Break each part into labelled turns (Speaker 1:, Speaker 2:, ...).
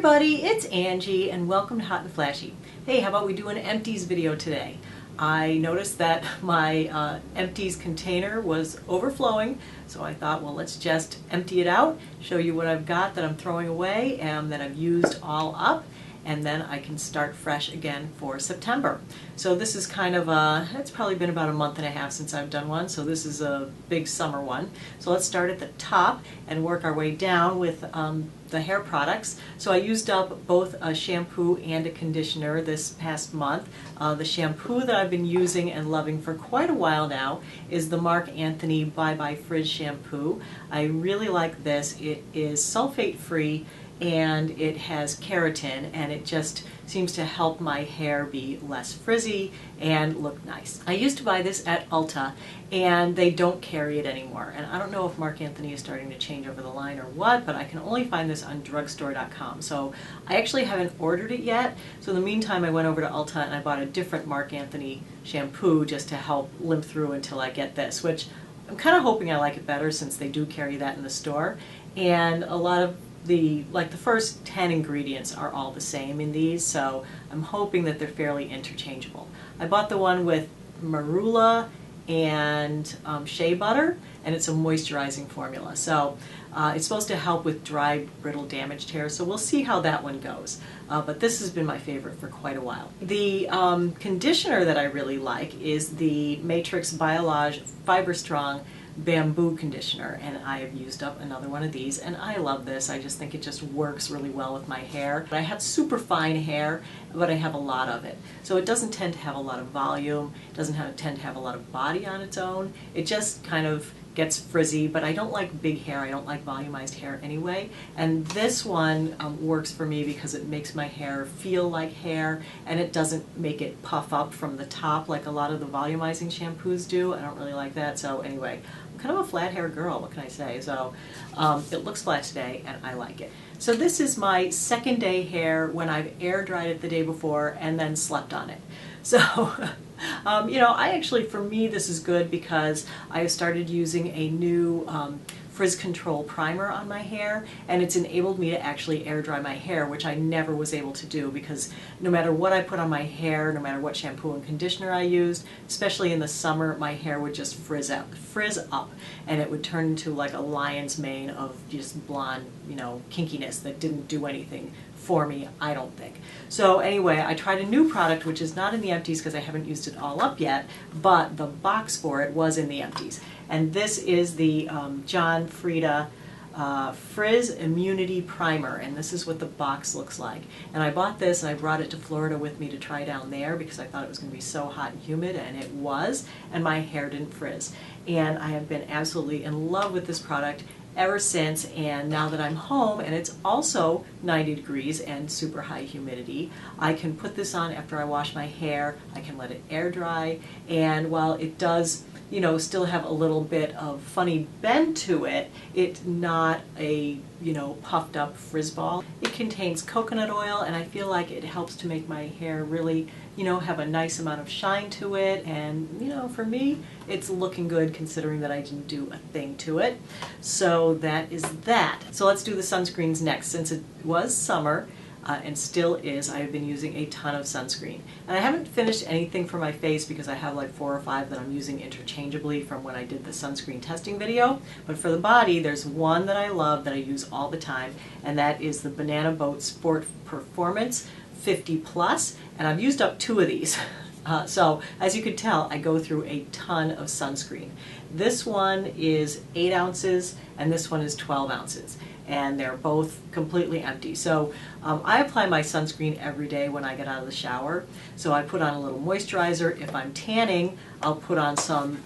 Speaker 1: everybody, it's Angie and welcome to Hot and Flashy. Hey, how about we do an Empties video today? I noticed that my Empties container was overflowing, so I thought, well, let's just empty it out, show you what I've got that I'm throwing away and that I've used all up, and then I can start fresh again for September. So this is kind of it's probably been about a month and a half since I've done one, so this is a big summer one. So let's start at the top and work our way down with the hair products. So I used up both a shampoo and a conditioner this past month. The shampoo that I've been using and loving for quite a while now is the Marc Anthony Bye Bye Frizz shampoo. I really like this. It is sulfate free and it has keratin, and it just seems to help my hair be less frizzy and look nice. I used to buy this at Ulta and they don't carry it anymore, and I don't know if Marc Anthony is starting to change over the line or what, but I can only find this on drugstore.com. So I actually haven't ordered it yet, so in the meantime I went over to Ulta and I bought a different Marc Anthony shampoo just to help limp through until I get this, which I'm kind of hoping I like it better since they do carry that in the store. And a lot of the first 10 ingredients are all the same in these, so I'm hoping that they're fairly interchangeable. I bought the one with marula and shea butter, and it's a moisturizing formula. So it's supposed to help with dry, brittle, damaged hair, so we'll see how that one goes. But this has been my favorite for quite a while. The conditioner that I really like is the Matrix Biolage Fiber Strong Bamboo conditioner, and I have used up another one of these, and I love this. I just think it just works really well with my hair. I have super fine hair, but I have a lot of it, so it doesn't tend to have a lot of volume. It doesn't tend to have a lot of body on its own. It just kind of gets frizzy, but I don't like big hair. I don't like volumized hair anyway, and this one works for me because it makes my hair feel like hair, and it doesn't make it puff up from the top like a lot of the volumizing shampoos do. I don't really like that, so anyway, I'm kind of a flat hair girl, what can I say? So it looks flat today and I like it. So this is my second day hair when I've air dried it the day before and then slept on it. So you know, for me this is good because I have started using a new frizz control primer on my hair, and it's enabled me to actually air dry my hair, which I never was able to do because no matter what I put on my hair, no matter what shampoo and conditioner I used, especially in the summer, my hair would just frizz up, and it would turn into like a lion's mane of just blonde, you know, kinkiness that didn't do anything for me, I don't think. So anyway, I tried a new product which is not in the Empties because I haven't used it all up yet, but the box for it was in the Empties. And this is the John Frieda Frizz Immunity Primer, and this is what the box looks like. And I bought this and I brought it to Florida with me to try down there because I thought it was going to be so hot and humid, and it was, and my hair didn't frizz. And I have been absolutely in love with this product ever since, and now that I'm home and it's also 90 degrees and super high humidity, I can put this on after I wash my hair. I can let it air dry, and while it does, you know, still have a little bit of funny bend to it, it's not a, you know, puffed up frizz ball. It contains coconut oil, and I feel like it helps to make my hair really, you know, have a nice amount of shine to it, and, you know, for me, it's looking good considering that I didn't do a thing to it. So that is that. So let's do the sunscreens next. Since it was summer, and still is, I have been using a ton of sunscreen. And I haven't finished anything for my face because I have like 4 or 5 that I'm using interchangeably from when I did the sunscreen testing video. But for the body, there's one that I love that I use all the time, and that is the Banana Boat Sport Performance 50 Plus, and I've used up 2 of these. So as you can tell, I go through a ton of sunscreen. This one is 8 ounces and this one is 12 ounces. And they're both completely empty. So I apply my sunscreen every day when I get out of the shower. So I put on a little moisturizer. If I'm tanning, I'll put on some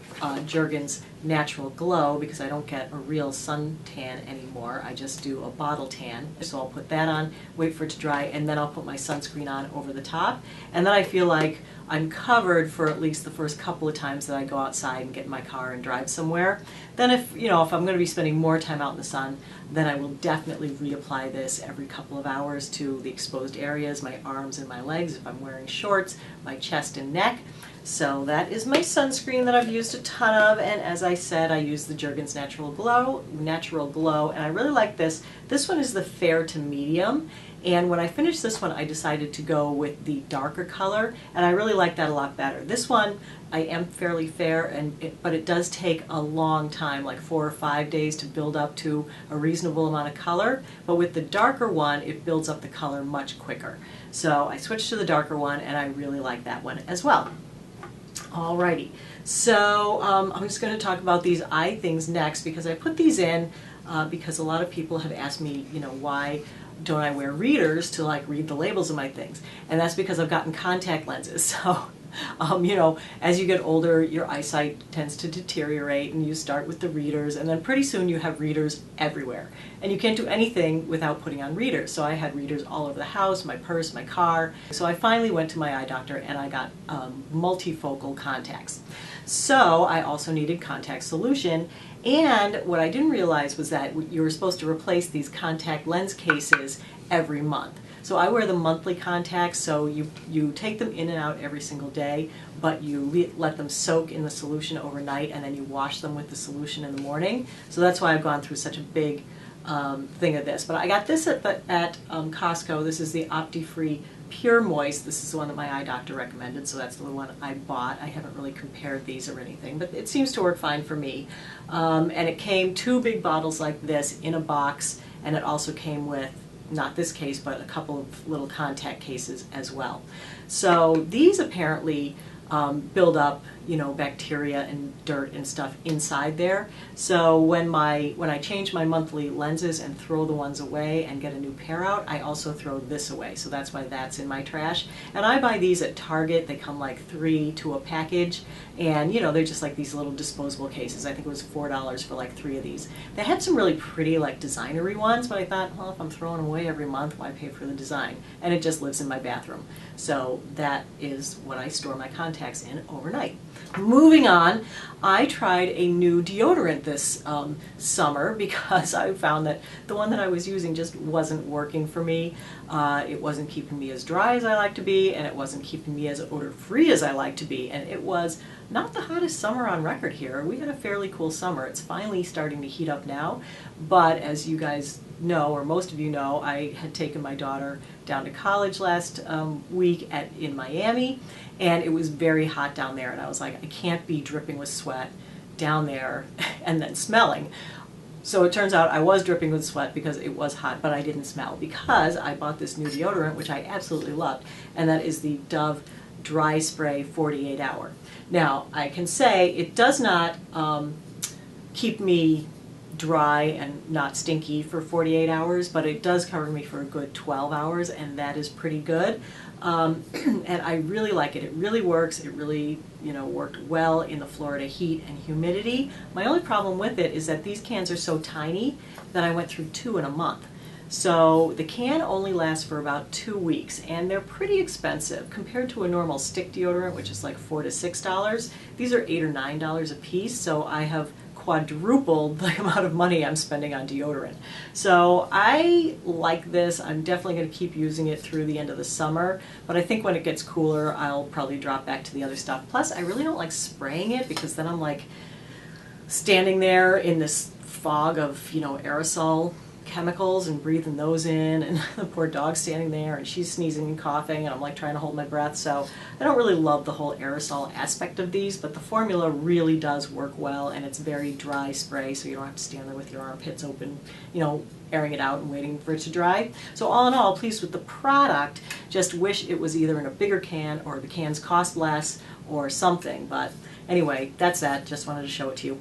Speaker 1: Jergens Natural Glow because I don't get a real suntan anymore. I just do a bottle tan. So I'll put that on, wait for it to dry, and then I'll put my sunscreen on over the top. And then I feel like I'm covered for at least the first couple of times that I go outside and get in my car and drive somewhere. Then if I'm going to be spending more time out in the sun, then I will definitely reapply this every couple of hours to the exposed areas, my arms and my legs if I'm wearing shorts, my chest and neck. So that is my sunscreen that I've used a ton of, and as I said, I use the Jergens Natural Glow, and I really like this. This one is the fair to medium, And when I finished this one, I decided to go with the darker color, and I really like that a lot better. This one, I am fairly fair, but it does take a long time, like 4 or 5 days to build up to a reasonable amount of color. But with the darker one, it builds up the color much quicker. So I switched to the darker one, and I really like that one as well. Alrighty, so I'm just going to talk about these eye things next, because I put these in because a lot of people have asked me, why don't I wear readers to like read the labels of my things? And that's because I've gotten contact lenses. So, as you get older, your eyesight tends to deteriorate, and you start with the readers, and then pretty soon you have readers everywhere. And you can't do anything without putting on readers. So I had readers all over the house, my purse, my car. So I finally went to my eye doctor and I got multifocal contacts. So I also needed contact solution. And what I didn't realize was that you were supposed to replace these contact lens cases every month. So I wear the monthly contacts, so you take them in and out every single day, but you let them soak in the solution overnight, and then you wash them with the solution in the morning. So that's why I've gone through such a big thing of this. But I got this at Costco. This is the Opti-Free Pure Moist. This is the one that my eye doctor recommended, so that's the one I bought. I haven't really compared these or anything, but it seems to work fine for me. And it came 2 big bottles like this in a box, and it also came with, not this case, but a couple of little contact cases as well. So these apparently build up, bacteria and dirt and stuff inside there. So when I change my monthly lenses and throw the ones away and get a new pair out, I also throw this away. So that's why that's in my trash. And I buy these at Target. They come like 3 to a package, and they're just like these little disposable cases. I think it was $4 for like 3 of these. They had some really pretty like designery ones, but I thought, well, if I'm throwing them away every month, why pay for the design? And it just lives in my bathroom. So that is what I store my contacts in overnight. Moving on, I tried a new deodorant this summer because I found that the one that I was using just wasn't working for me. It wasn't keeping me as dry as I like to be, and it wasn't keeping me as odor-free as I like to be, and it was not the hottest summer on record here. We had a fairly cool summer. It's finally starting to heat up now, but as you guys know, or most of you know, I had taken my daughter down to college last week in Miami, and it was very hot down there, and I was like, I can't be dripping with sweat down there and then smelling. So it turns out I was dripping with sweat because it was hot, but I didn't smell because I bought this new deodorant, which I absolutely loved, and that is the Dove Dry Spray 48 Hour. Now, I can say it does not keep me dry and not stinky for 48 hours, but it does cover me for a good 12 hours, and that is pretty good. And I really like it. It really works. It really, worked well in the Florida heat and humidity. My only problem with it is that these cans are so tiny that I went through 2 in a month. So the can only lasts for about 2 weeks, and they're pretty expensive compared to a normal stick deodorant, which is like $4 to $6. These are $8 or $9 a piece, so I have quadrupled the amount of money I'm spending on deodorant. So I like this. I'm definitely going to keep using it through the end of the summer, but I think when it gets cooler, I'll probably drop back to the other stuff. Plus, I really don't like spraying it because then I'm like standing there in this fog of, aerosol chemicals and breathing those in, and the poor dog's standing there and she's sneezing and coughing, and I'm like trying to hold my breath. So I don't really love the whole aerosol aspect of these, but the formula really does work well, and it's very dry spray, so you don't have to stand there with your armpits open, airing it out and waiting for it to dry. So all in all, pleased with the product. Just wish it was either in a bigger can or the cans cost less or something. But anyway, that's that. Just wanted to show it to you.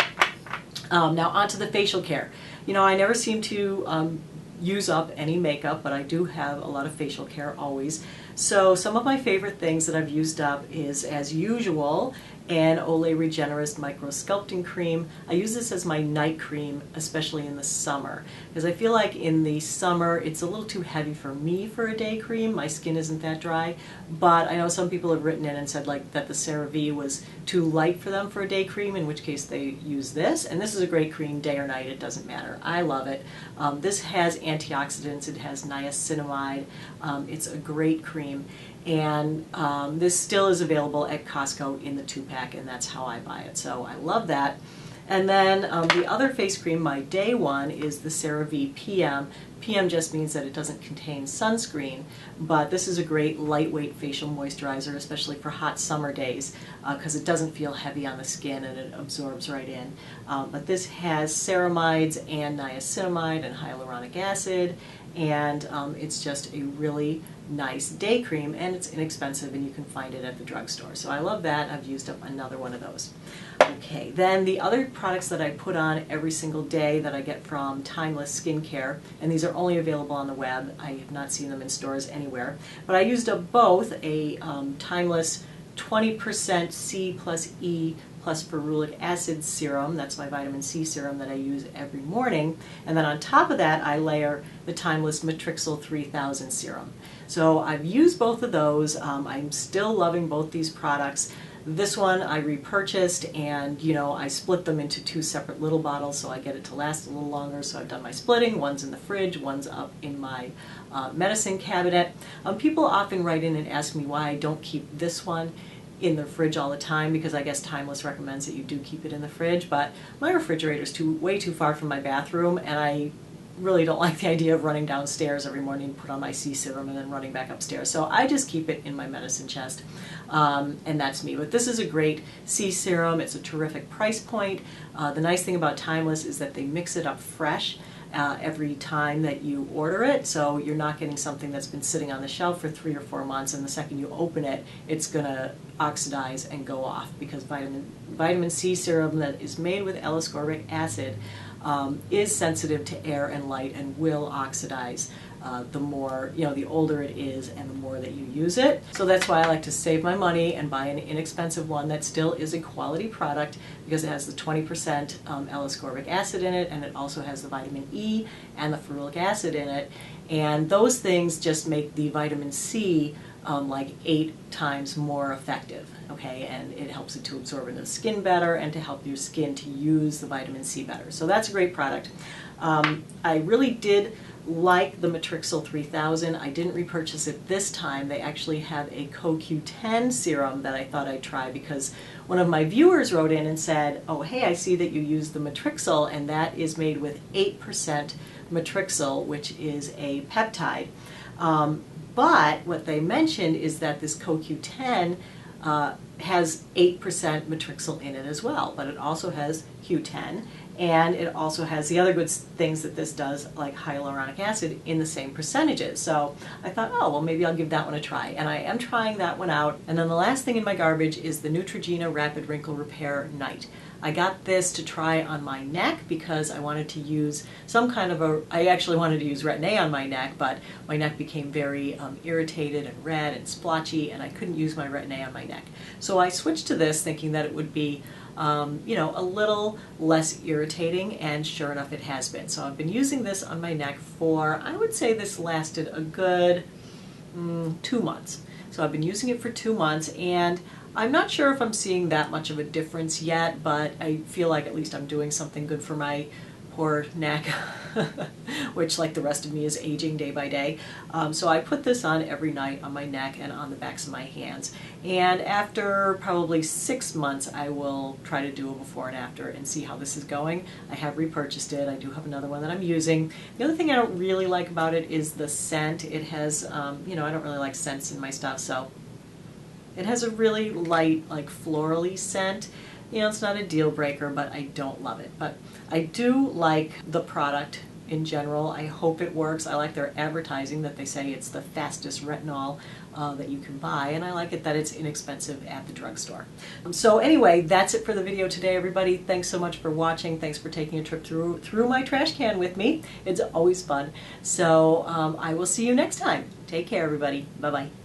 Speaker 1: Now onto the facial care. I never seem to use up any makeup, but I do have a lot of facial care always. So some of my favorite things that I've used up is, as usual, an Olay Regenerist Micro Sculpting Cream. I use this as my night cream, especially in the summer, because I feel like in the summer it's a little too heavy for me for a day cream. My skin isn't that dry, but I know some people have written in and said that the CeraVe was too light for them for a day cream, in which case they use this, and this is a great cream day or night, it doesn't matter. I love it. This has antioxidants, it has niacinamide, it's a great cream. And this still is available at Costco in the 2-pack, and that's how I buy it. So I love that. And then the other face cream, my day one, is the CeraVe PM. PM just means that it doesn't contain sunscreen, but this is a great lightweight facial moisturizer, especially for hot summer days, because it doesn't feel heavy on the skin and it absorbs right in. But this has ceramides and niacinamide and hyaluronic acid, and it's just a really nice day cream, and it's inexpensive and you can find it at the drugstore. So I love that. I've used up another one of those. Okay, then the other products that I put on every single day that I get from Timeless Skincare, and these are only available on the web. I have not seen them in stores anywhere, but I used up both a Timeless 20% C plus E plus ferulic acid serum. That's my vitamin C serum that I use every morning. And then on top of that, I layer the Timeless Matrixyl 3000 serum. So I've used both of those. I'm still loving both these products. This one I repurchased, and I split them into two separate little bottles so I get it to last a little longer. So I've done my splitting. One's in the fridge, one's up in my medicine cabinet. People often write in and ask me why I don't keep this one in the fridge all the time, because I guess Timeless recommends that you do keep it in the fridge, but my refrigerator's way too far from my bathroom, and I really don't like the idea of running downstairs every morning to put on my C serum and then running back upstairs. So I just keep it in my medicine chest, and that's me. But this is a great C serum. It's a terrific price point. The nice thing about Timeless is that they mix it up fresh every time that you order it, so you're not getting something that's been sitting on the shelf for 3 or 4 months, and the second you open it, it's going to oxidize and go off, because vitamin C serum that is made with L-ascorbic acid is sensitive to air and light and will oxidize the more, the older it is and the more that you use it. So that's why I like to save my money and buy an inexpensive one that still is a quality product, because it has the 20% L-ascorbic acid in it, and it also has the vitamin E and the ferulic acid in it. And those things just make the vitamin C like 8 times more effective, okay? And it helps it to absorb into the skin better and to help your skin to use the vitamin C better. So that's a great product. I really did like the Matrixyl 3000. I didn't repurchase it this time. They actually have a CoQ10 serum that I thought I'd try, because one of my viewers wrote in and said, oh hey, I see that you use the Matrixyl, and that is made with 8% Matrixyl, which is a peptide. But what they mentioned is that this CoQ10 has 8% Matrixyl in it as well, but it also has Q10, and it also has the other good things that this does, like hyaluronic acid, in the same percentages. So I thought, oh, well, maybe I'll give that one a try, and I am trying that one out. And then the last thing in my garbage is the Neutrogena Rapid Wrinkle Repair Night. I got this to try on my neck because I wanted to use I actually wanted to use Retin-A on my neck, but my neck became very irritated and red and splotchy, and I couldn't use my Retin-A on my neck. So I switched to this thinking that it would be a little less irritating, and sure enough it has been. So I've been using this on my neck for, I would say this lasted a good 2 months. So I've been using it for 2 months, and I'm not sure if I'm seeing that much of a difference yet, but I feel like at least I'm doing something good for my poor neck, which, like the rest of me, is aging day by day. So I put this on every night on my neck and on the backs of my hands. And after probably 6 months, I will try to do a before and after and see how this is going. I have repurchased it. I do have another one that I'm using. The other thing I don't really like about it is the scent. It has, I don't really like scents in my stuff, so it has a really light, like florally scent. It's not a deal breaker, but I don't love it. But I do like the product in general. I hope it works. I like their advertising that they say it's the fastest retinol that you can buy, and I like it that it's inexpensive at the drugstore. So anyway, that's it for the video today, everybody. Thanks so much for watching. Thanks for taking a trip through my trash can with me. It's always fun. So I will see you next time. Take care, everybody. Bye-bye.